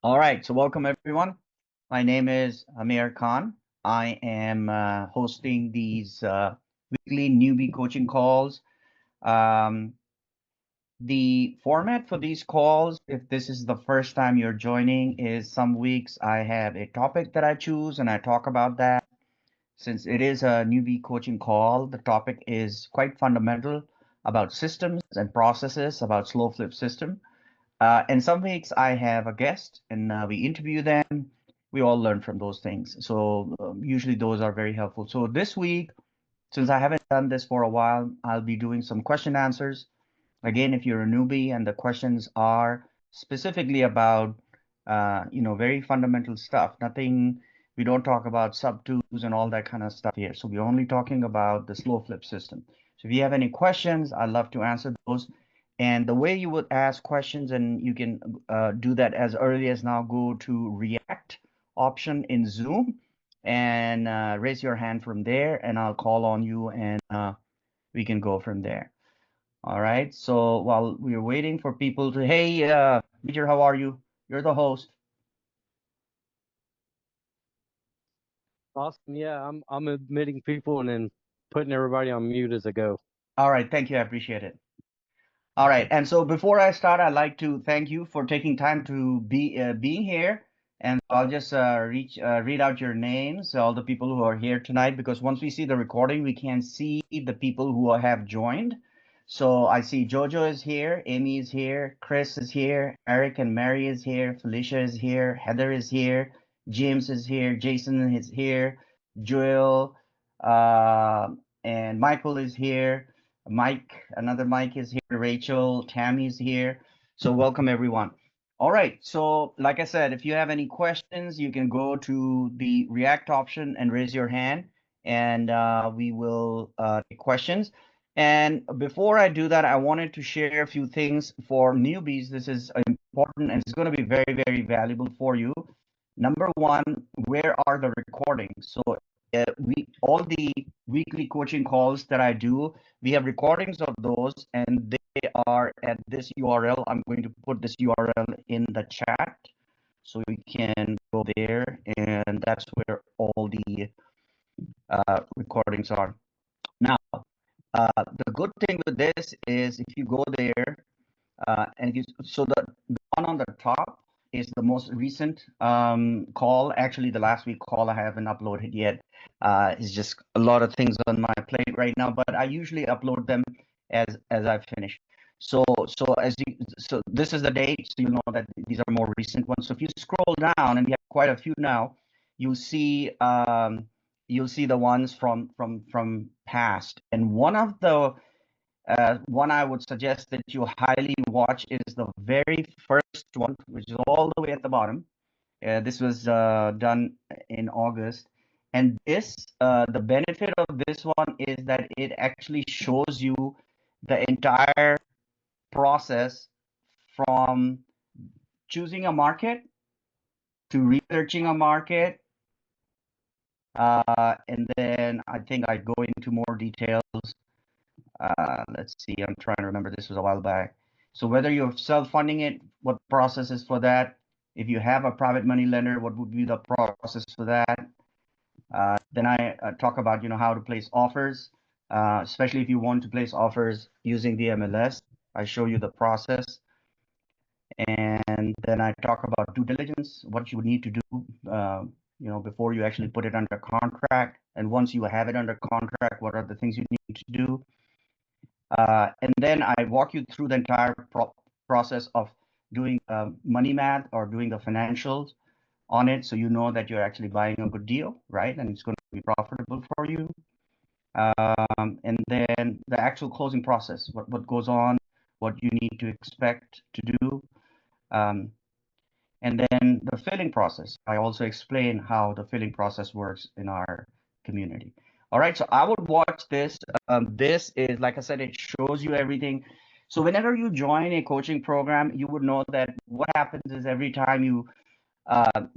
All right, so welcome everyone. My name is Amir Khan. I am hosting these weekly newbie coaching calls. Um, the format for these calls, if this is the first time you're joining, is some weeks I have a topic that I choose and I talk about that. Since it is a newbie coaching call, the topic is quite fundamental about systems and processes, about SlowFlip system. And some weeks I have a guest and we interview them. We all learn from those things. So usually those are very helpful. So this week, since I haven't done this for a while, I'll be doing some question answers. Again, if you're a newbie and the questions are specifically about, very fundamental stuff, nothing, we don't talk about sub twos and all that kind of stuff here. So we're only talking about the slow flip system. So if you have any questions, I'd love to answer those. And the way you would ask questions, and you can do that as early as now, go to React option in Zoom and raise your hand from there, and I'll call on you and we can go from there. All right. So while we're waiting for people to, hey, Peter, how are you? You're the host. Awesome. Yeah, I'm admitting people and then putting everybody on mute as I go. All right. Thank you. I appreciate it. All right. And so before I start, I'd like to thank you for taking time to be being here. And I'll just read out your names, all the people who are here tonight, because once we see the recording, we can see the people who have joined. So I see Jojo is here, Amy is here, Chris is here, Eric and Mary is here, Felicia is here, Heather is here, James is here, Jason is here, Joel, uh, and Michael is here. Mike, another Mike is here. Rachel, Tammy's here. So welcome everyone. All right. So like I said, if you have any questions, you can go to the React option and raise your hand, and we will take questions. And before I do that, I wanted to share a few things for newbies. This is important and it's going to be very, very valuable for you. Number one, where are the recordings? So we all the weekly coaching calls that I do, we have recordings of those, and they are at this URL. I'm going to put this URL in the chat so you can go there, and that's where all the recordings are. Now, the good thing with this is if you go there, and if you, so the one on the top is the most recent call. Actually, the last week call I haven't uploaded yet. It's just a lot of things on my plate right now, but I usually upload them as I finish. So this is the date, so you know that these are more recent ones. So if you scroll down, and we have quite a few now, you'll see you'll see the ones from past. And one of the one I would suggest that you highly watch is the very first one, which is all the way at the bottom. This was done in August. And the benefit of this one is that it actually shows you the entire process from choosing a market to researching a market. And then I think I go into more details. Let's see, I'm trying to remember, this was a while back. So whether you're self-funding it, what process is for that? If you have a private money lender, what would be the process for that? Then I talk about, how to place offers, especially if you want to place offers using the MLS. I show you the process. And then I talk about due diligence, what you would need to do, before you actually put it under contract. And once you have it under contract, what are the things you need to do? And then I walk you through the entire process of doing money math or doing the financials on it, so you know that you're actually buying a good deal, right? And it's going to be profitable for you. And then the actual closing process, what goes on, what you need to expect to do. Um, and then the filling process. I also explain how the filling process works in our community. All right, so I would watch this. This is, like I said, it shows you everything. So whenever you join a coaching program, you would know that what happens is every time you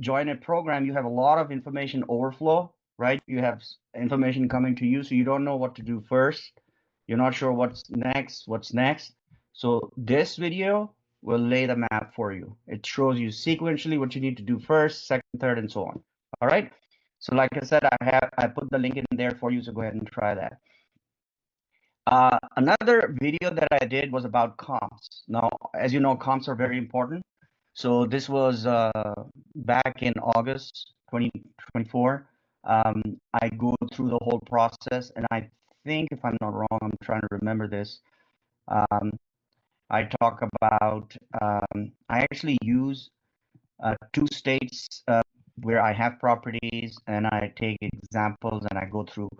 join a program, you have a lot of information overflow, right? You have information coming to you, so you don't know what to do first. You're not sure what's next. So this video will lay the map for you. It shows you sequentially what you need to do first, second, third, and so on. All right. So like I said, I put the link in there for you, so go ahead and try that. Another video that I did was about comps. Now, as you know, comps are very important. So this was back in August 2024. I go through the whole process, and I think, if I'm not wrong, I'm trying to remember this. I talk about, I actually use 2 states where I have properties, and I take examples and I go through,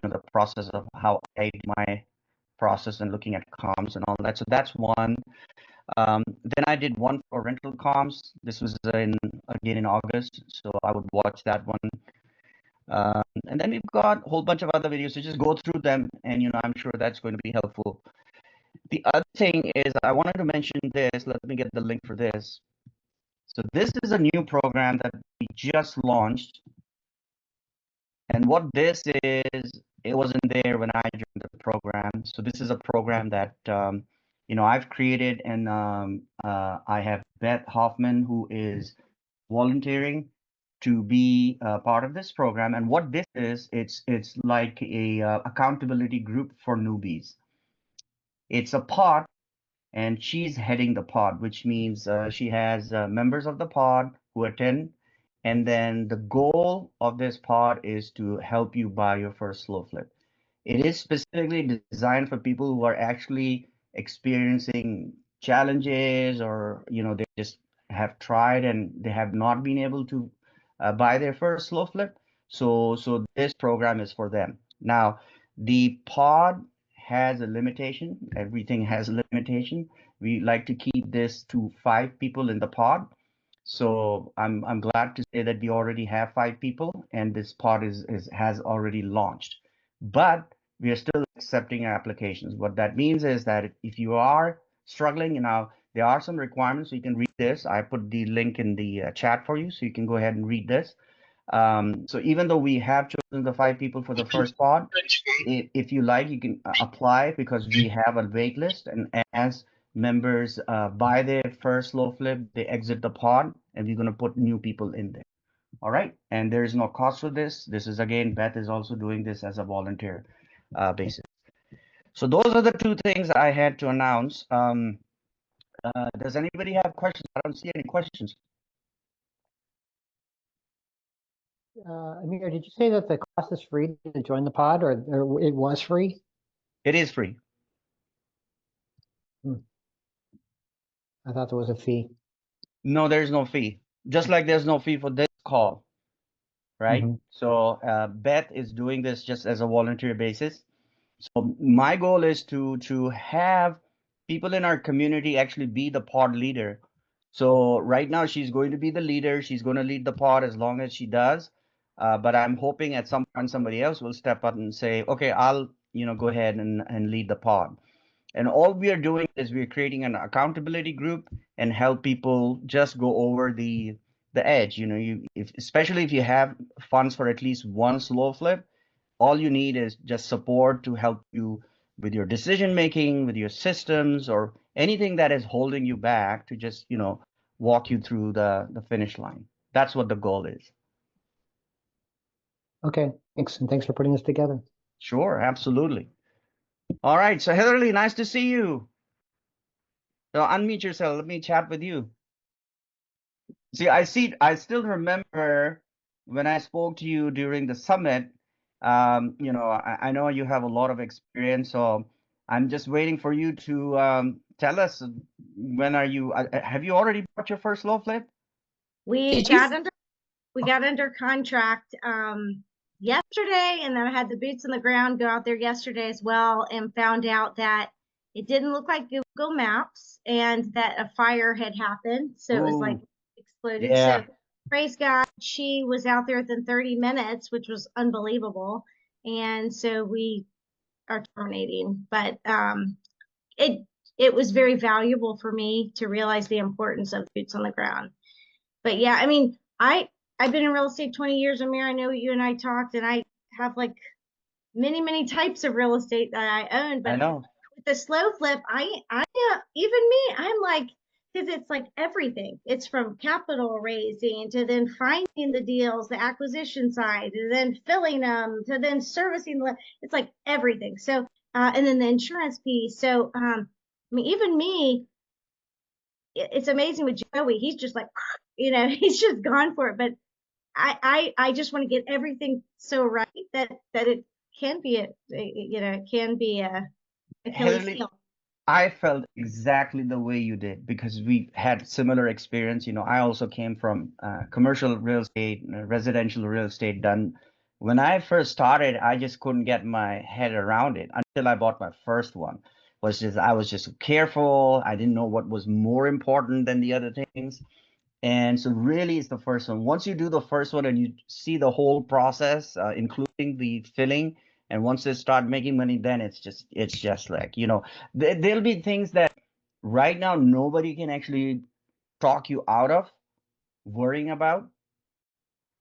the process of how I do my process and looking at comps and all that. So that's one. Then I did one for rental comps. This was again in August, so I would watch that one. And then we've got a whole bunch of other videos, so just go through them, and I'm sure that's going to be helpful. The other thing is I wanted to mention this. Let me get the link for this. So this is a new program that we just launched. And what this is, it wasn't there when I joined the program. So this is a program that I've created, and I have Beth Hoffman, who is volunteering to be part of this program. And what this is, it's like a accountability group for newbies. It's a pod, and she's heading the pod, which means she has members of the pod who attend. And then the goal of this pod is to help you buy your first slow flip. It is specifically designed for people who are actually experiencing challenges, or they just have tried and they have not been able to buy their first slow flip. So this program is for them. Now, the pod has a limitation. Everything has a limitation. We like to keep this to 5 people in the pod. So I'm glad to say that we already have 5 people, and this pod has already launched. But we are still accepting applications. What that means is that if you are struggling, there are some requirements. So you can read this. I put the link in the chat for you, so you can go ahead and read this. So even though we have chosen the 5 people for the first pod, if you like, you can apply, because we have a wait list, and as members buy their first slow flip, they exit the pod, and we're going to put new people in there. All right. And there is no cost for this. This is, again, Beth is also doing this as a volunteer basis. So those are the 2 things I had to announce. Does anybody have questions? I don't see any questions. Amir, did you say that the cost is free to join the pod, or it was free? It is free. I thought there was a fee. No, there's no fee. Just like there's no fee for this call, right? So Beth is doing this just as a volunteer basis. So my goal is to have people in our community actually be the pod leader. So right now she's going to be the leader. She's going to lead the pod as long as she does. But I'm hoping at some point somebody else will step up and say, okay, I'll go ahead and lead the pod. And all we are doing is we're creating an accountability group and help people just go over the edge. Especially if you have funds for at least one slow flip, all you need is just support to help you with your decision making, with your systems, or anything that is holding you back, to just walk you through the finish line. That's what the goal is. Okay, thanks, and thanks for putting this together. Sure, absolutely. All right, so Heatherly, nice to see you. So unmute yourself. Let me chat with you. See, I still remember when I spoke to you during the summit. I know you have a lot of experience, so I'm just waiting for you to tell us, when are you, have you already bought your first slow flip? We got under contract yesterday, and then I had the boots on the ground go out there yesterday as well, and found out that it didn't look like Google Maps, and that a fire had happened. So it was like exploded. Yeah. So praise God, she was out there within 30 minutes, which was unbelievable. And so we are terminating, but it was very valuable for me to realize the importance of boots on the ground. But yeah, I mean, I've been in real estate 20 years, Amir. I know you and I talked, and I have like many types of real estate that I own. But I know. with the slow flip, I even me, I'm like, because it's like everything. It's from capital raising to then finding the deals, the acquisition side, to then filling them, to then servicing. It's like everything. So, and then the insurance piece. So, I mean, even me, it's amazing with Joey. He's just like, he's just gone for it. But I just want to get everything so right that it can be it can be a Achilles Heatherly, heel. I felt exactly the way you did because we had similar experience. I also came from commercial real estate, residential real estate done. When I first started, I just couldn't get my head around it until I bought my first one. I was just careful. I didn't know what was more important than the other things. And so really it's the first one. Once you do the first one and you see the whole process, including the filling, and once they start making money, then it's just like, there'll be things that right now nobody can actually talk you out of worrying about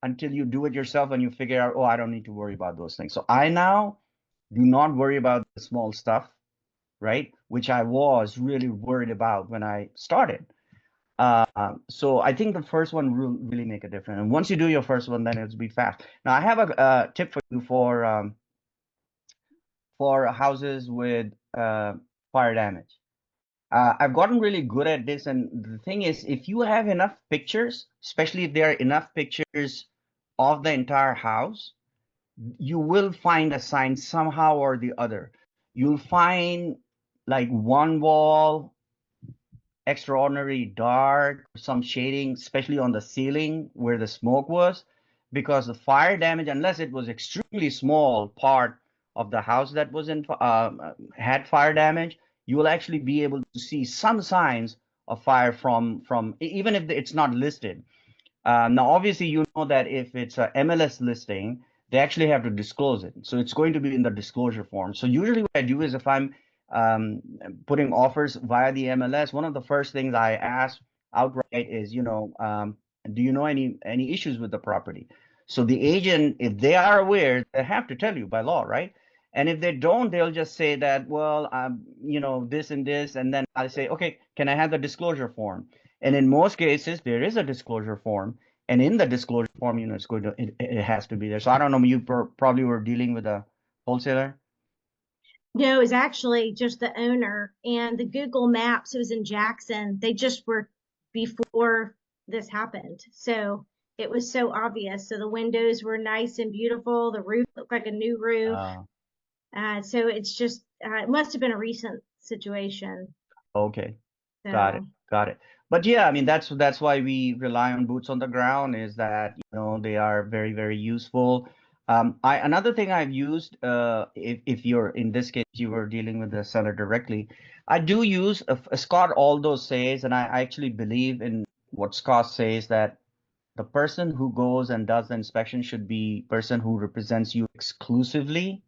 until you do it yourself and you figure out, oh, I don't need to worry about those things. So I now do not worry about the small stuff, right? Which I was really worried about when I started. So I think the first one will really make a difference. And once you do your first one, then it'll be fast. Now I have a tip for you for houses with fire damage. I've gotten really good at this, and the thing is, if you have enough pictures, especially if there are enough pictures of the entire house, you will find a sign somehow or the other. You'll find like one wall extraordinary dark, some shading, especially on the ceiling where the smoke was, because the fire damage, unless it was extremely small part of the house that was had fire damage, you will actually be able to see some signs of fire from even if it's not listed. Now, obviously, you know that if it's a MLS listing, they actually have to disclose it. So it's going to be in the disclosure form. So usually what I do is if I'm um, putting offers via the MLS, one of the first things I ask outright is, do you know any issues with the property? So the agent, if they are aware, they have to tell you by law, right? And if they don't, they'll just say that, well, this and this, and then I say, okay, can I have the disclosure form? And in most cases, there is a disclosure form, and in the disclosure form, it has to be there. So I don't know, you probably were dealing with a wholesaler. No, it was actually just the owner and the Google Maps. It was in Jackson. They just were before this happened. So it was so obvious. So the windows were nice and beautiful. The roof looked like a new roof. Uh, So it's just, it must have been a recent situation. okay. Got it. So, Got it. But yeah, I mean that's why we rely on boots on the ground is that they are very, very useful. Another thing I've used, if you're in this case you were dealing with the seller directly, I do use Scott Aldo says, and I actually believe in what Scott says that the person who goes and does the inspection should be person who represents you exclusively.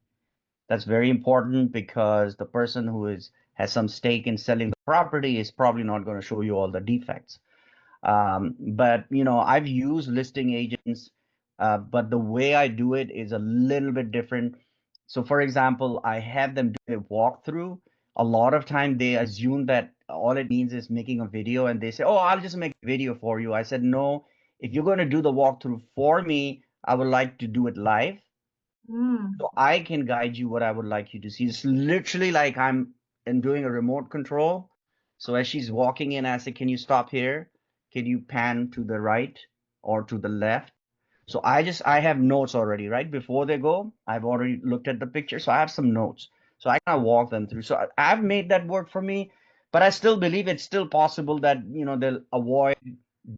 That's very important because the person who has some stake in selling the property is probably not going to show you all the defects. But I've used listing agents, but the way I do it is a little bit different. So, for example, I have them do a walkthrough. A lot of time they assume that all it means is making a video, and they say, "Oh, I'll just make a video for you." I said, "No, if you're going to do the walkthrough for me, I would like to do it live." mm, So I can guide you what I would like you to see. It's literally like I'm doing a remote control. So as she's walking in, I say, can you stop here? Can you pan to the right or to the left? So I have notes already, right? Before they go, I've already looked at the picture. So I have some notes. So I kind of walk them through. So I've made that work for me, but I still believe it's still possible that, they'll avoid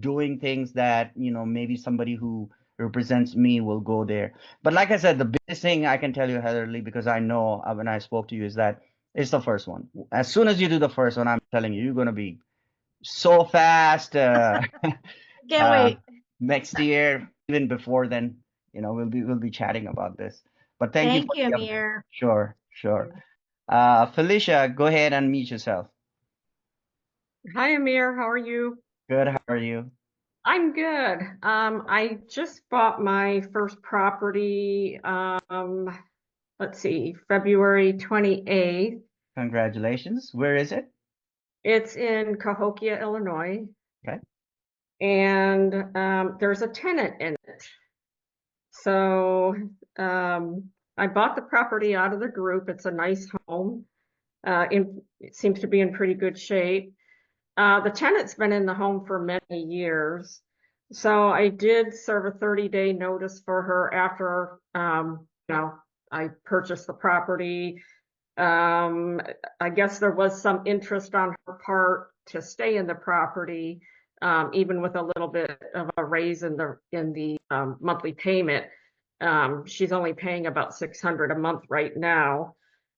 doing things that, maybe somebody who represents me will go there. But like I said, the biggest thing I can tell you, Heatherly, because I know when I spoke to you, is that it's the first one. As soon as you do the first one, I'm telling you, you're going to be so fast. can't Uh, wait. next year, even before then, we'll be chatting about this. But thank you Thank for you, the update. Amir. Sure, sure. Felicia, go ahead and meet yourself. Hi, Amir. How are you? Good. How are you? I'm good. I just bought my first property, let's see, February 28th. Congratulations. Where is it? It's in Cahokia, Illinois. Okay. And there's a tenant in it. So I bought the property out of the group. It's a nice home. It seems to be in pretty good shape. The tenant's been in the home for many years. So I did serve a 30-day notice for her after, I purchased the property. I guess there was some interest on her part to stay in the property, even with a little bit of a raise in the monthly payment. She's only paying about $600 a month right now.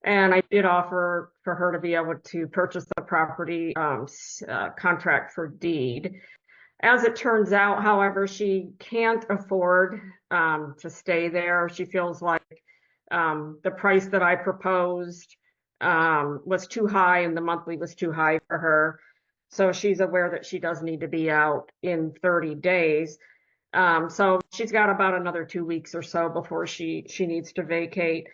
And I did offer for her to be able to purchase the property contract for deed. As it turns out, however, she can't afford to stay there. She feels like the price that I proposed was too high and the monthly was too high for her. So she's aware that she does need to be out in 30 days. So she's got about another 2 weeks or so before she needs to vacate.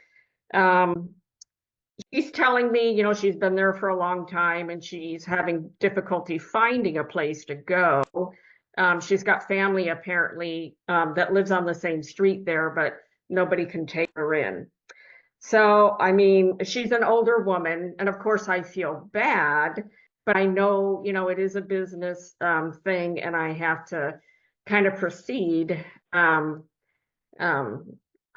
She's telling me, she's been there for a long time and she's having difficulty finding a place to go. She's got family apparently that lives on the same street there, but nobody can take her in. So, I mean, she's an older woman, and of course I feel bad, but I know, it is a business thing, and I have to kind of proceed.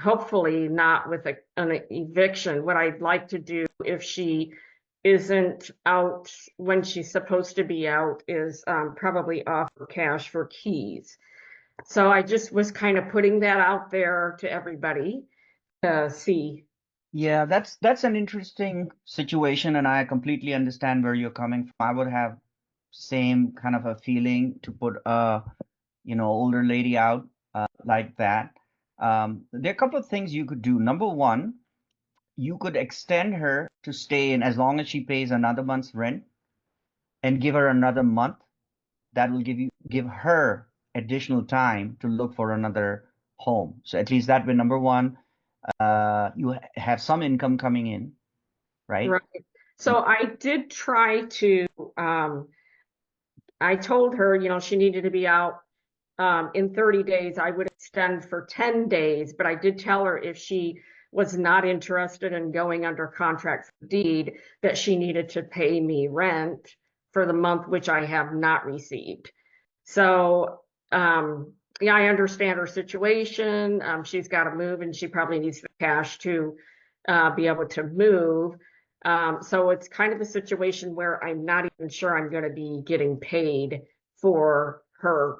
Hopefully not with an eviction. What I'd like to do if she isn't out when she's supposed to be out is probably offer cash for keys. So I just was kind of putting that out there to everybody to see. Yeah, that's an interesting situation, and I completely understand where you're coming from. I would have same kind of a feeling to put a, older lady out like that. There are a couple of things you could do. Number one, you could extend her to stay in as long as she pays another month's rent and give her another month. That will give her additional time to look for another home. So at least that way, number one, you have some income coming in, right? Right. So I did try to, I told her, she needed to be out in 30 days. I would extend for 10 days, but I did tell her if she was not interested in going under contract for deed, that she needed to pay me rent for the month, which I have not received. So, yeah, I understand her situation. She's got to move and she probably needs the cash to be able to move. So it's kind of a situation where I'm not even sure I'm going to be getting paid for her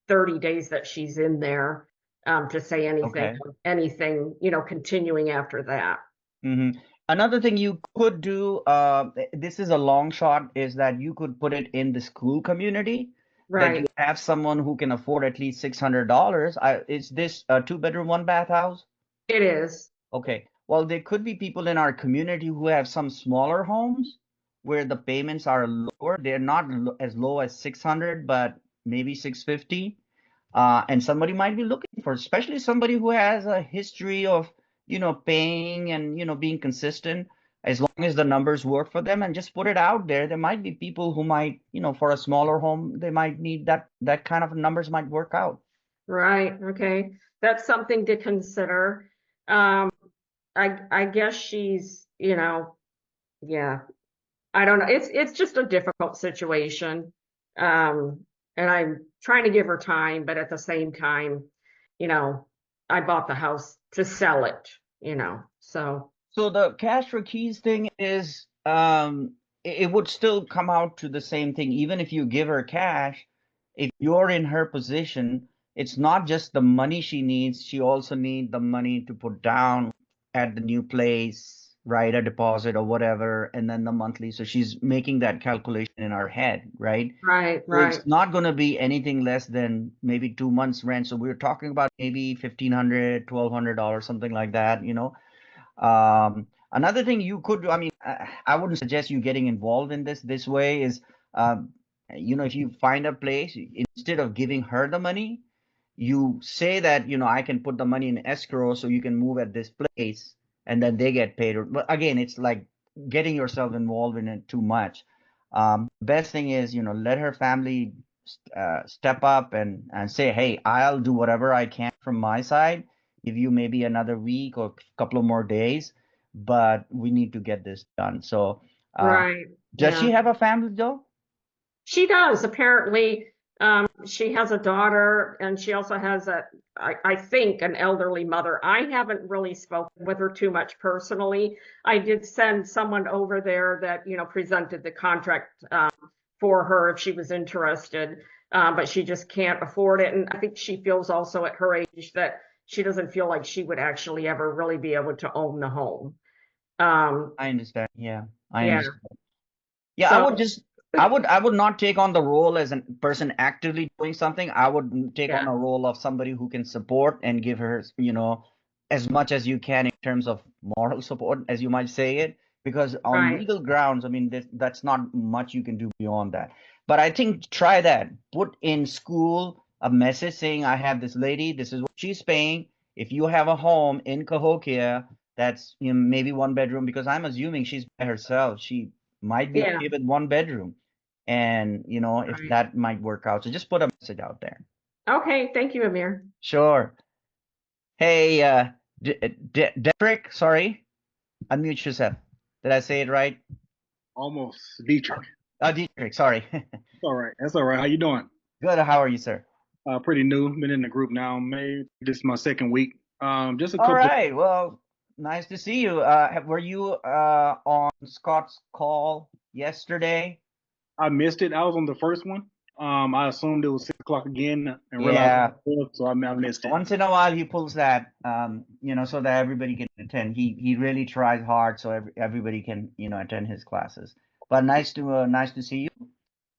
30 days that she's in there to say anything, continuing after that. Mm-hmm. Another thing you could do, this is a long shot, is that you could put it in the school community, that you Right. have someone who can afford at least $600. Is this a 2-bedroom, 1-bath house? It is. Okay. Well, there could be people in our community who have some smaller homes where the payments are lower. They're not as low as 600, but maybe 650. And somebody might be looking for, especially somebody who has a history of, paying and, being consistent, as long as the numbers work for them, and just put it out there. There might be people who might, for a smaller home, they might need that kind of numbers might work out. Right. Okay. That's something to consider. Um, I guess she's, yeah, I don't know. It's just a difficult situation. And I'm trying to give her time, but at the same time, you know, I bought the house to sell it, so So the cash for keys thing is, it would still come out to the same thing, even if you give her cash. If you're in her position, it's not just the money she needs, she also needs the money to put down at the new place, right? A deposit or whatever, and then the monthly. So she's making that calculation in her head, right? right, So right, it's not going to be anything less than maybe 2 months rent. So we're talking about maybe $1,500, $1,200, something like that. Another thing you could do, I mean, I wouldn't suggest you getting involved in this way is, um, if you find a place, instead of giving her the money, you say that, I can put the money in escrow so you can move at this place and then they get paid. But again, it's like getting yourself involved in it too much. Best thing is, let her family step up and say, hey, I'll do whatever I can from my side, give you maybe another week or a couple of more days, but we need to get this done. So, Right. does Yeah. she have a family though? She does. Apparently, she has a daughter and she also has I think, an elderly mother. I haven't really spoken with her too much personally. I did send someone over there that, presented the contract for her if she was interested, but she just can't afford it. And I think she feels also at her age that she doesn't feel like she would actually ever really be able to own the home. I understand. Yeah, I Yeah. understand. Yeah, So, I would not take on the role as a person actively doing something. I would take on yeah, a role of somebody who can support and give her, as much as you can in terms of moral support, as you might say it, because on right. legal grounds, I mean, that's not much you can do beyond that. But I think try that. Put in school a message saying, I have this lady, this is what she's paying. If you have a home in Cahokia, that's maybe one bedroom, because I'm assuming she's by herself. She might be Yeah, okay with one bedroom. And, if right. that might work out. So just put a message out there. Okay, thank you, Amir. Sure. Hey, Derek, sorry, unmute yourself. Did I say it right? Almost Dietrich. Dietrich, sorry. All right. That's all right. How you doing? Good. How are you, sir? Pretty new. Been in the group now. Maybe this is my second week. Just a All couple. right. Well, nice to see you. Were you on Scott's call yesterday? I missed it. I was on the first one. I assumed it was 6 o'clock again and realized Yeah. it was 12, so I missed it. Once in a while he pulls that, so that everybody can attend. He really tries hard so everybody can, attend his classes. But nice to see you.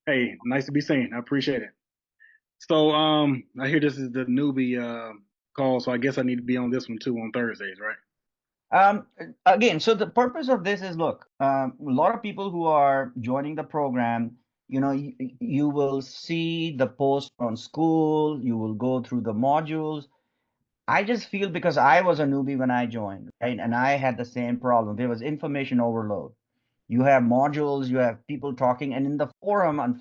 Hey, nice to be seen. I appreciate it. So, I hear this is the newbie call, so I guess I need to be on this one too on Thursdays, right? Again, so the purpose of this is, look, a lot of people who are joining the program, you will see the post on school, you will go through the modules. I just feel, because I was a newbie when I joined, right? And I had the same problem. There was information overload. You have modules, you have people talking, and in the forum,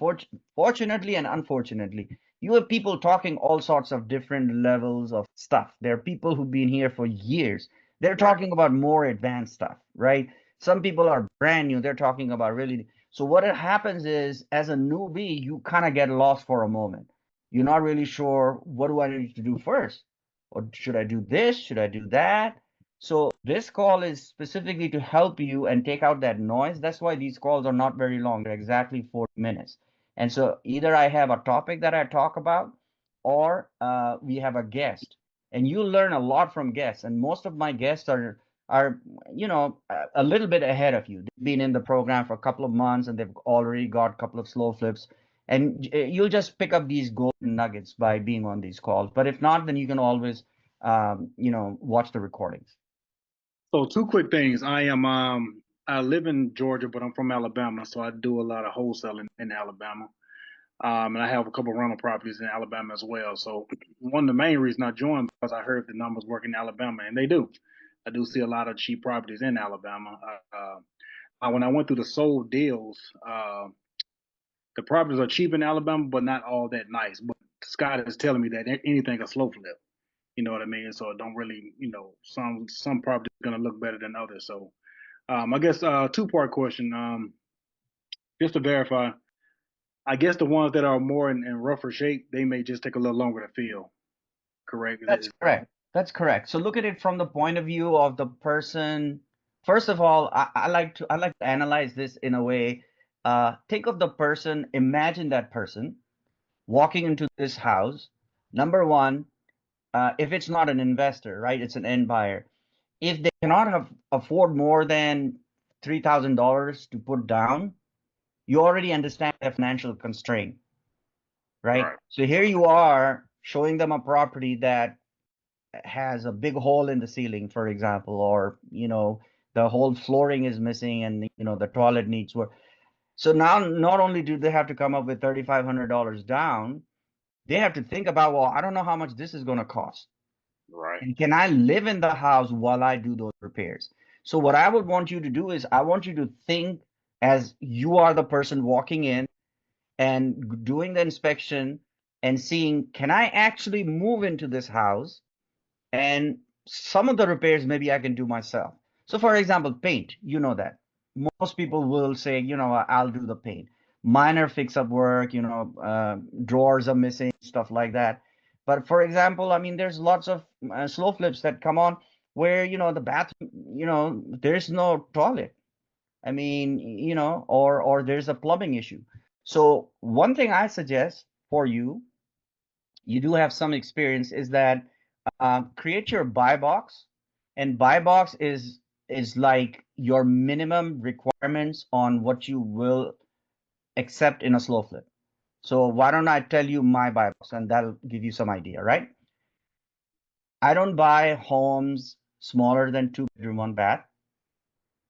fortunately and unfortunately, you have people talking all sorts of different levels of stuff. There are people who've been here for years. They're talking about more advanced stuff, right? Some people are brand new. They're talking about really. So what happens is, as a newbie, you kind of get lost for a moment. You're not really sure, what do I need to do first? Or should I do this? Should I do that? So this call is specifically to help you and take out that noise. That's why these calls are not very long. They're exactly 40 minutes. And so either I have a topic that I talk about, or we have a guest. And you learn a lot from guests. And most of my guests are a little bit ahead of you. They've been in the program for a couple of months and they've already got a couple of slow flips. And you'll just pick up these golden nuggets by being on these calls. But if not, then you can always watch the recordings. So two quick things. I live in Georgia, but I'm from Alabama, so I do a lot of wholesaling in Alabama. And I have a couple of rental properties in Alabama as well. So one of the main reasons I joined because I heard the numbers work in Alabama, and they do. I do see a lot of cheap properties in Alabama. When I went through the sold deals, the properties are cheap in Alabama, but not all that nice. But Scott is telling me that anything a slow flip. You know what I mean? So it don't really, some properties are gonna look better than others. So I guess two-part question. Just to verify, I guess the ones that are more in rougher shape, they may just take a little longer to fill. Correct? That's correct. That's correct. So look at it from the point of view of the person. First of all, I like to analyze this in a way. Think of the person, imagine that person walking into this house. Number one, if it's not an investor, right? It's an end buyer. If they cannot afford more than $3,000 to put down, you already understand the financial constraint, right? Right. So here you are showing them a property that has a big hole in the ceiling, for example, or the whole flooring is missing and the toilet needs work. So now not only do they have to come up with $3,500 down, they have to think about, well, I don't know how much this is going to cost. Right. And can I live in the house while I do those repairs? So what I would want you to do is I want you to think as you are the person walking in and doing the inspection and seeing, can I actually move into this house? And some of the repairs maybe I can do myself. So for example, paint, you know that. Most people will say, you know, I'll do the paint. Minor fix-up work, you know, drawers are missing, stuff like that. But for example, I mean, there's lots of slow flips that come on where, you know, the bathroom, you know, there's no toilet. I mean, you know, or there's a plumbing issue. So one thing I suggest for you, you do have some experience, is that create your buy box, and buy box is like your minimum requirements on what you will accept in a slow flip. So why don't I tell you my buy box, and that'll give you some idea, right? I don't buy homes smaller than 2 bedroom, 1 bath.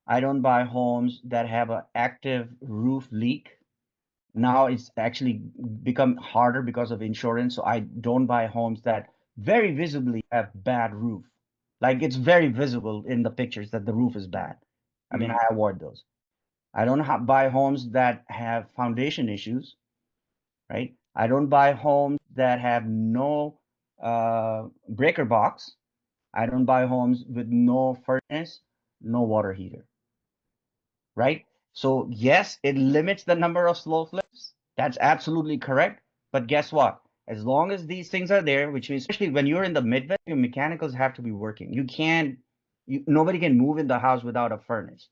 I don't buy homes that have an active roof leak. Now it's actually become harder because of insurance. So I don't buy homes that very visibly have bad roof. Like it's very visible in the pictures that the roof is bad. I mean, I avoid those. I don't buy homes that have foundation issues, right? I don't buy homes that have no breaker box. I don't buy homes with no furnace, no water heater, right? So yes, it limits the number of slow flips. That's absolutely correct. But guess what? As long as these things are there, which means especially when you're in the Midwest, your mechanicals have to be working. You can't, nobody can move in the house without a furnace,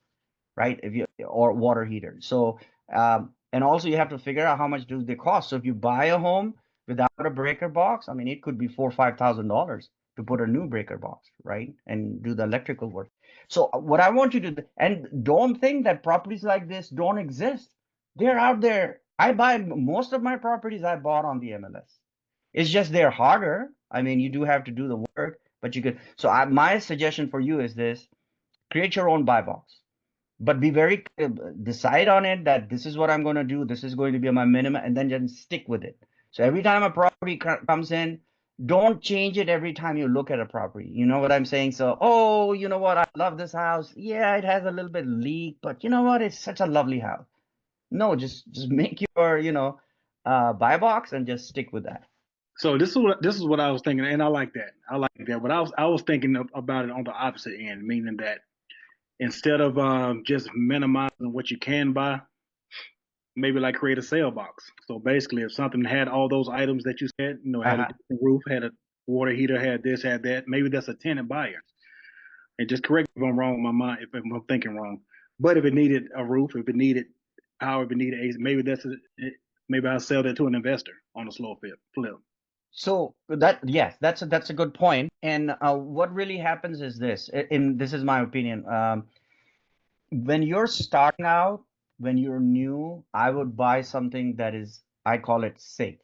right? If you or water heater. So and also you have to figure out how much do they cost. So if you buy a home without a breaker box, I mean, it could be $4,000 or $5,000 to put a new breaker box, right? And do the electrical work. So what I want you to do, and don't think that properties like this don't exist. They're out there. I buy most of my properties I bought on the MLS. It's just they're harder. I mean, you do have to do the work, but you could. So my suggestion for you is this: create your own buy box, but be very decide on it that this is what I'm going to do. This is going to be my minimum, and then just stick with it. So every time a property comes in, don't change it every time you look at a property. You know what I'm saying? So, oh, you know what? I love this house. Yeah, it has a little bit leak, but you know what? It's such a lovely house. No, just make your, you know, buy box and just stick with that. So this is what I was thinking, and I like that. I like that. But I was thinking about it on the opposite end, meaning that instead of just minimizing what you can buy, maybe like create a sale box. So basically, if something had all those items that you said, you know, had a Uh-huh. different roof, had a water heater, had this, had that, maybe that's a tenant buyer. And just correct me if I'm wrong in my mind, if I'm thinking wrong. But if it needed a roof, if it needed, however it needed, maybe maybe I'll sell that to an investor on a slow flip. So that, yes, that's a good point. And what really happens is this, and this is my opinion. When you're starting out, when you're new, I would buy something that is, I call it safe.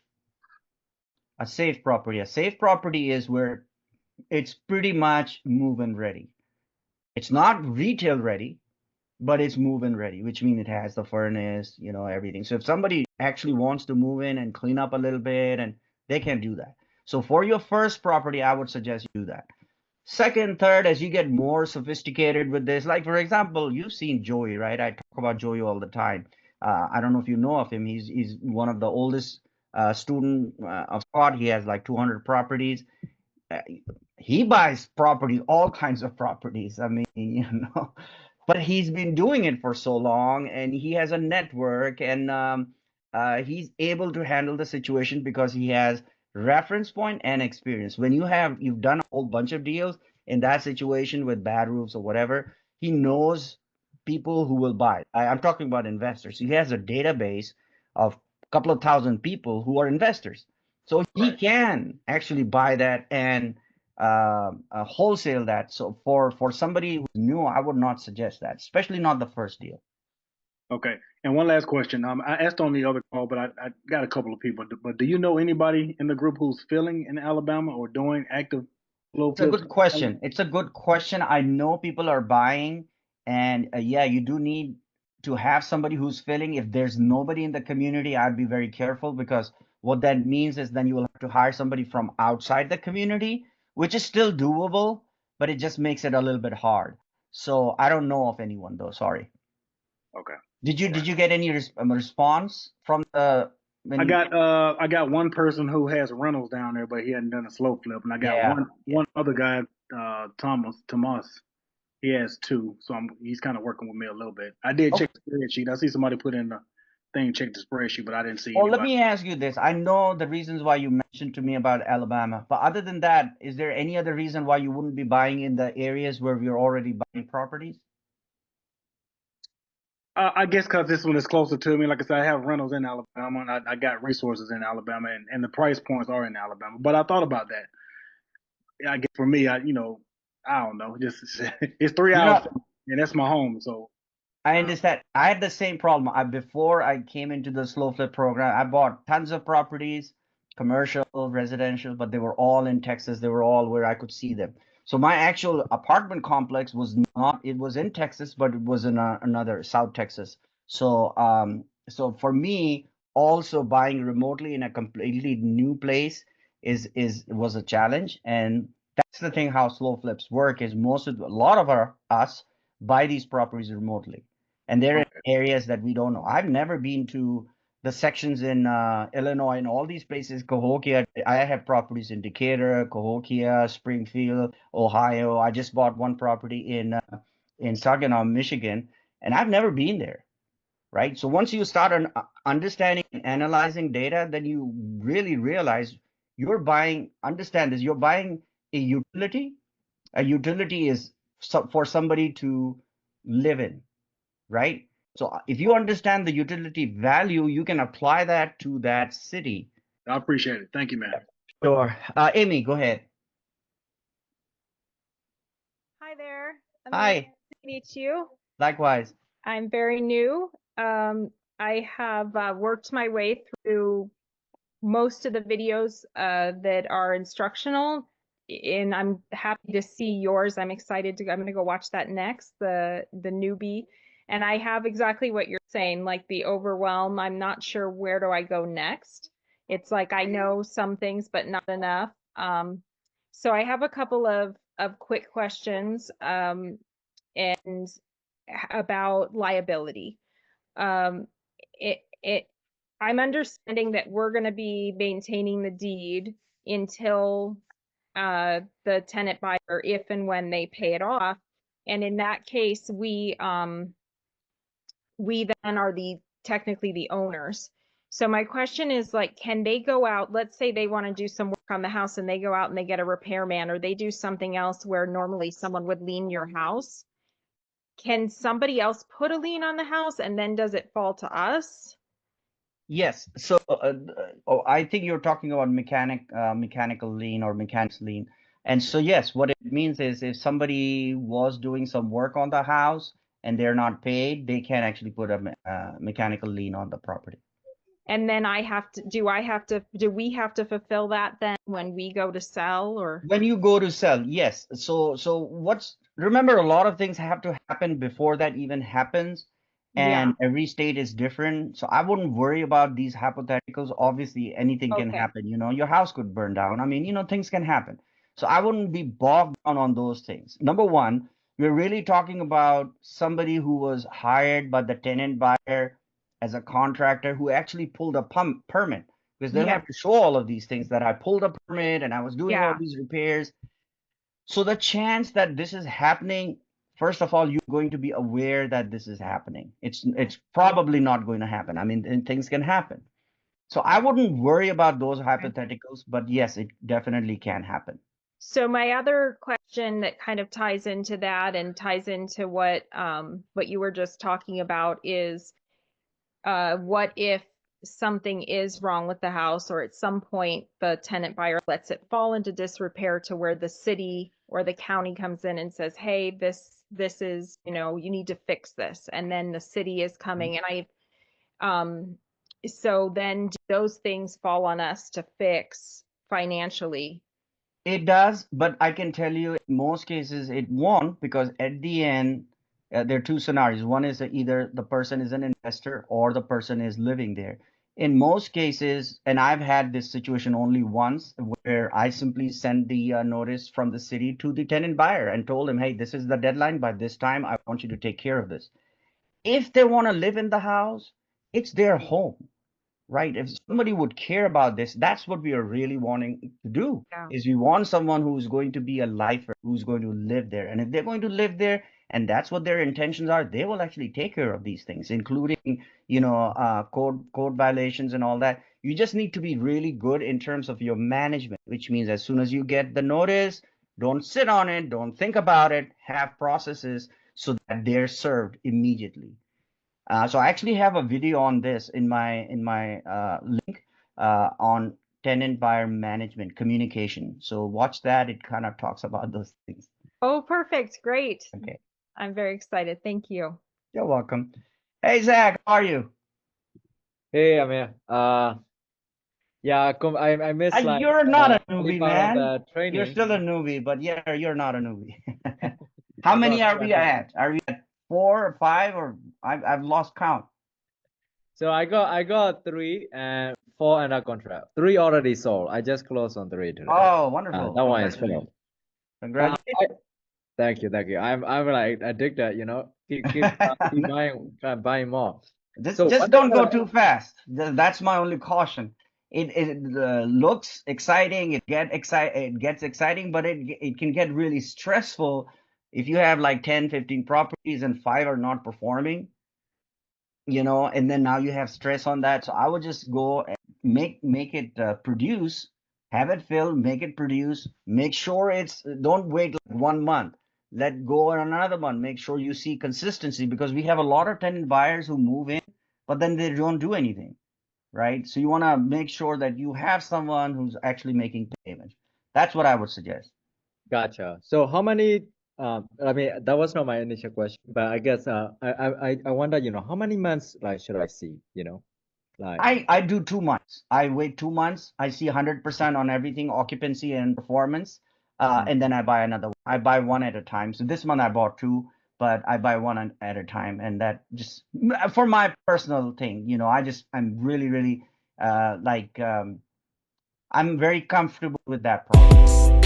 A safe property. A safe property is where it's pretty much move-in ready. It's not retail ready, but it's move-in ready, which means it has the furnace, you know, everything. So if somebody actually wants to move in and clean up a little bit, and they can do that. So for your first property, I would suggest you do that. Second, third, as you get more sophisticated with this, like for example, you've seen Joey, right? I talk about Joey all the time. I don't know if you know of him. He's one of the oldest student of Scott. He has like 200 properties. Uh, he buys property, all kinds of properties. I mean, you know, but he's been doing it for so long, and he has a network, and he's able to handle the situation because he has reference point and experience. When you've done a whole bunch of deals in that situation with bad roofs or whatever, he knows people who will buy. I'm talking about investors. He has a database of a couple of thousand people who are investors. So he can actually buy that and wholesale that. So for somebody who's new, I would not suggest that, especially not the first deal. Okay. And one last question. I asked on the other call, but I got a couple of people. But do you know anybody in the group who's filling in Alabama or doing active slow It's a flips? good question. It's a good question. I know people are buying, and yeah, you do need to have somebody who's filling. If there's nobody in the community, I'd be very careful, because what that means is then you will have to hire somebody from outside the community, which is still doable, but it just makes it a little bit hard. So I don't know of anyone though. Sorry. Okay. Did you get any response from the when I you? got one person who has rentals down there, but he hadn't done a slow flip, and I got Yeah, yeah. one other guy, Thomas. He has two, so he's kind of working with me a little bit. I did check Okay. the spreadsheet. I see somebody put in the thing, check the spreadsheet, but I didn't see Well, let anybody. me ask you this. I know the reasons why you mentioned to me about Alabama, but other than that, is there any other reason why you wouldn't be buying in the areas where we're already buying properties? I guess because this one is closer to me. Like I said, I have rentals in Alabama, and I got resources in Alabama, and the price points are in Alabama. But I thought about that. I guess for me, I don't know. Just it's 3 hours, You know, and that's my home. So I uh, understand. I had the same problem. Before I came into the slow flip program, I bought tons of properties, commercial, residential, but they were all in Texas. They were all where I could see them. So my actual apartment complex was not, it was in Texas, but it was in another South Texas. So for me, also buying remotely in a completely new place is was a challenge. And that's the thing how slow flips work is a lot of us buy these properties remotely and they're in okay, areas that we don't know. I've never been to the sections in Illinois and all these places. Cahokia, I have properties in Decatur, Cahokia, Springfield, Ohio. I just bought one property in Saginaw, Michigan, and I've never been there. Right. So once you start understanding and analyzing data, then you really realize you're buying. Understand this: you're buying a utility. A utility is for somebody to live in, right? So if you understand the utility value, you can apply that to that city. I appreciate it. Thank you, man. Sure. Amy, go ahead. Hi there, Amir. Hi. Nice to meet you. Likewise. I'm very new. I have worked my way through most of the videos that are instructional, and I'm happy to see yours. I'm excited to. I'm going to go watch that next, the newbie. And I have exactly what you're saying, like the overwhelm. I'm not sure where do I go next. It's like I know some things, but not enough. So I have a couple of quick questions. And about liability. Um, it I'm understanding that we're going to be maintaining the deed until the tenant buyer, if and when they pay it off. And in that case, we then are technically the owners. So my question is like, can they go out, let's say they want to do some work on the house and they go out and they get a repairman or they do something else where normally someone would lien your house. Can somebody else put a lien on the house and then does it fall to us? Yes. So I think you're talking about mechanical lien or mechanics lien. And so yes, what it means is if somebody was doing some work on the house and they're not paid, they can actually put a mechanical lien on the property. And then do we have to fulfill that then when we go to sell or? When you go to sell, yes. Remember, a lot of things have to happen before that even happens, Yeah, and every state is different. So I wouldn't worry about these hypotheticals. Obviously, anything can okay. happen. Your house could burn down. I mean, things can happen. So I wouldn't be bogged down on those things. Number one, we're really talking about somebody who was hired by the tenant buyer as a contractor who actually pulled a permit because they'll Yeah, have to show all of these things that I pulled a permit and I was doing all yeah. these repairs. So the chance that this is happening, first of all, you're going to be aware that this is happening. It's probably not going to happen. I mean, and things can happen. So I wouldn't worry about those Okay. hypotheticals, but yes, it definitely can happen. So my other question that kind of ties into that and ties into what you were just talking about is what if something is wrong with the house or at some point the tenant buyer lets it fall into disrepair to where the city or the county comes in and says, hey, this is, you need to fix this. And then the city is coming and um, so then do those things fall on us to fix financially? It does, but I can tell you in most cases it won't because at the end, there are two scenarios. One is that either the person is an investor or the person is living there. In most cases, and I've had this situation only once where I simply sent the notice from the city to the tenant buyer and told him, hey, this is the deadline. By this time, I want you to take care of this. if they want to live in the house, it's their home, right? If somebody would care about this, that's what we are really wanting to do, Yeah. is we want someone who's going to be a lifer, who's going to live there. And if they're going to live there and that's what their intentions are, they will actually take care of these things, including, code violations and all that. You just need to be really good in terms of your management, which means as soon as you get the notice, don't sit on it, don't think about it, have processes so that they're served immediately. So I actually have a video on this in my link on tenant buyer management communication. So watch that. It kind of talks about those things. Oh, perfect. Great. Okay. I'm very excited. Thank you. You're welcome. Hey, Zach, how are you? Hey, Amir. Yeah, I missed like You're not a early newbie, part of man. the You're training. still a newbie, but yeah, you're not a newbie. How I many got are we at? Are we at 4 or 5 or I've lost count? So I got 3 and 4 under contract. 3 already sold. I just closed on 3 today. Oh, wonderful. That one is Congratulations. full. Congratulations. Thank you. I'm like addicted, keep buying more. So Just what don't go too fast. That's my only caution. It looks exciting. It gets exciting, but it can get really stressful if you have like 10, 15 properties and 5 are not performing, and then now you have stress on that. So I would just go and make it produce, have it filled, make it produce, make sure don't wait like 1 month. Let go on another month. Make sure you see consistency because we have a lot of tenant buyers who move in, but then they don't do anything, right? So you want to make sure that you have someone who's actually making payments. That's what I would suggest. Gotcha. So how many I mean that was not my initial question, but I guess I wonder, how many months like should I see, like I do 2 months. I wait 2 months. I see 100% on everything, occupancy and performance, and then I buy another one. I buy one at a time. So this month I bought 2, but I buy one at a time, and that just for my personal thing. I'm really, really I'm very comfortable with that process.